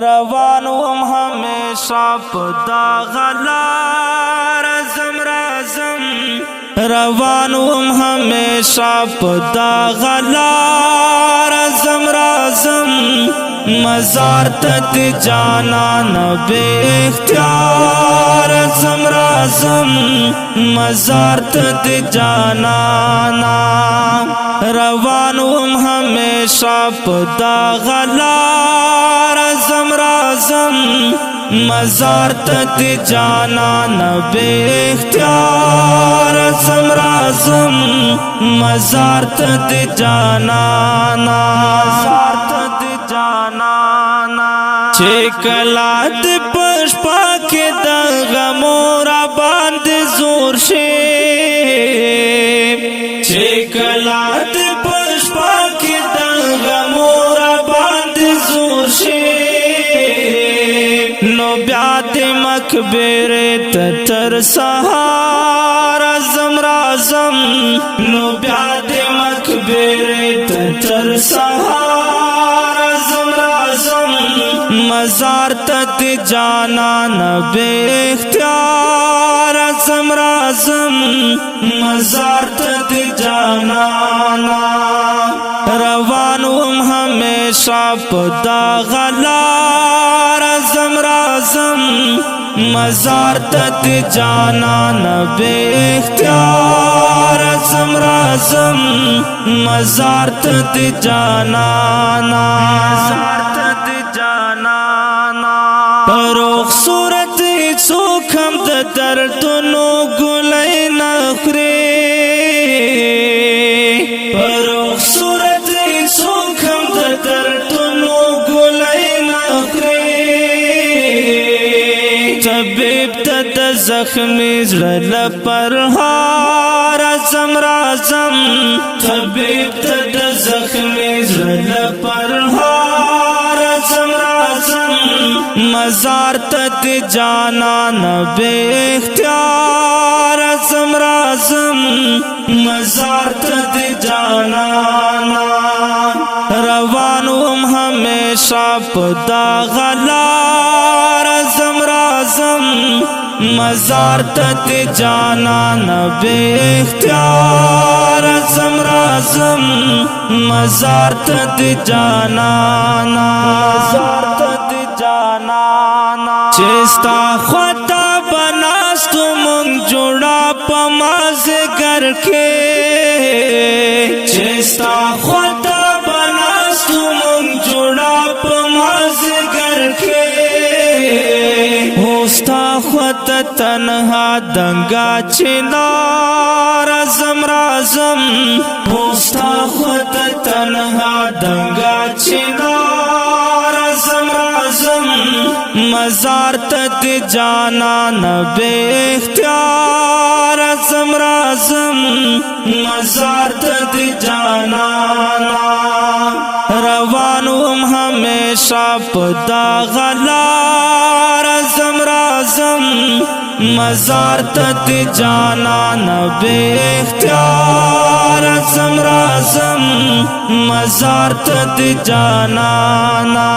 روان وم همیشه په دغه لار رازم روان وم همیشه په دغه لار رازم مزار ته د جانان بې اختیار رازم مزار ته د جانانا روان وم همیشه په دغه لار رازم مزار ته د جانان بې اختیار رازم مزار ته د جانانا چې کله د پشپا کې دغه مور باندې زور شي چې کله د پشپا کې دغه مور باندې زور شي نو بیا د مقبره ته تر سهار رازم نو بیا د مقبره ته تر سهار رازم مزار ته د جانان بې اختیار رازم مزار ته د جانانا روان وم همیشه په دغه لار رازم مزار ته د جانان بې اختیار رازم مزار ته د جانانا پروخ صورت څوک هم د دردونو ګلۍ نه خوري پروخ صورت څوک هم د دردونو ګلۍ نه خوري طبیب ته د زخمي زړه له پرهار رازم طبیب ته د زخمي زړه له پرهار رازم مزار ته د جانان بې اختیار رازم مزار ته د جانانا روان وم همیشه په دغه لار رازم مزار ته د جانان بې اختیار رازم مزار ته د جانانا چې ستا خواته بناستو مونږ جوړه په مازدیګر کې چې ستا خواته بناستو مونږ جوړه په مازدیګر کې هو ستا خواته تنها دنګا چنار رازم هو ستا خواته تنها دنګا چنار رازم مزار ته د جانان بې اختیار رازم مزار ته د جانانا روان وم همیشه په دغه لار رازم مزار ته د جانان بې اختیار رازم مزار ته د جانانا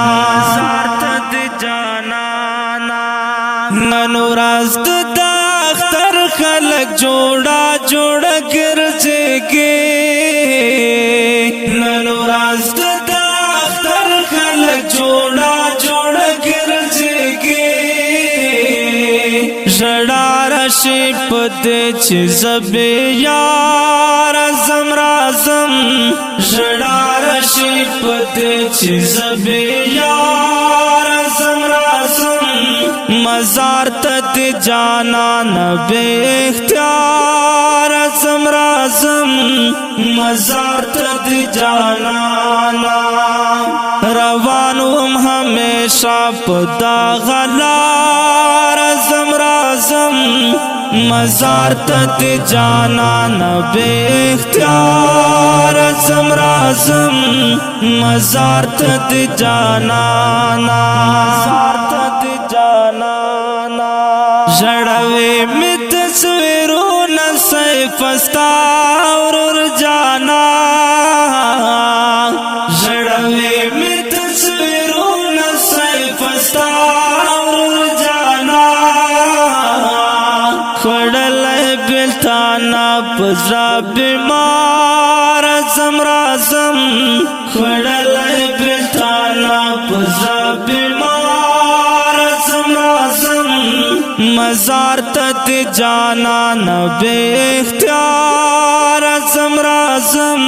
نن ورځ د اختر خلک جوړه جوړه ګرځېږي نن ورځ د اختر خلک جوړه جوړه ګرځېږي ژړا راشي په دې چې زه بې یاره ځم رازم ژړا راشي په دې چې زه بې یاره ځم رازم مزار ته د جانان بې اختیار رازم مزار ته د جانانا روان وم همیشه په دغه لار رازم مزار ته د جانان بې اختیار رازم مزار ته د جانانا ژړوي مې تصویرونه سیف ستا ورور جانا ژړوي مې تصویرونه سیف پزرا بیمار زم رازم خړلای بتانا پزرا بیمار زم رازم مزار تت جانا نبی اختیار زم رازم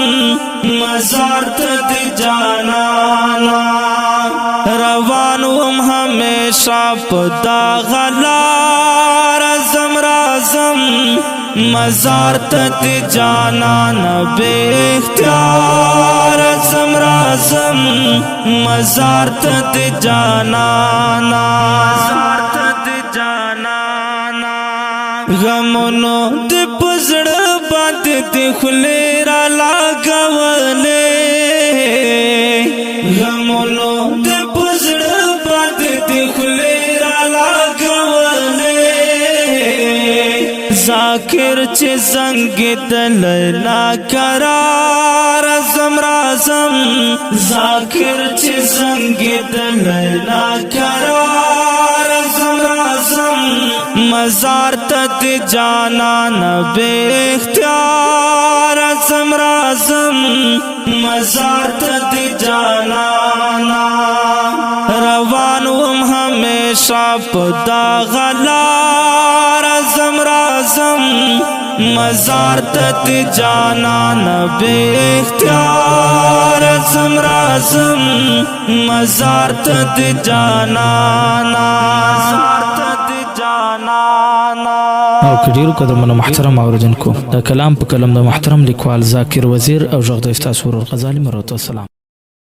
مزار تت جانا روانوم ہمیشہ پدا غلار زم رازم مزار تت جانا نبی اختیار زم رازم مزار تت جانا مزار تت جانا غمونو د پزړ باندې د خلی را لاګولې غمونو د پزړ باندې د خلی را لاګولې ذاکر چې زنګ دل نا قرار زم رازم ذاکر چې زنګ دل نا قرار زم رازم مزار تت جانا نبی اختیار زم رازم مزار تت جانا روانوم ہمیشہ پدا غلار زم رازم مزار تت جانا نبی اختیار زم رازم مزار تت جانا او کډیرو قدمونو محترم اوریدونکو د کلام په کلم د محترم لیکوال ذاکر وزیر او ژغ د استاد ورور غزالی مرحمت الله.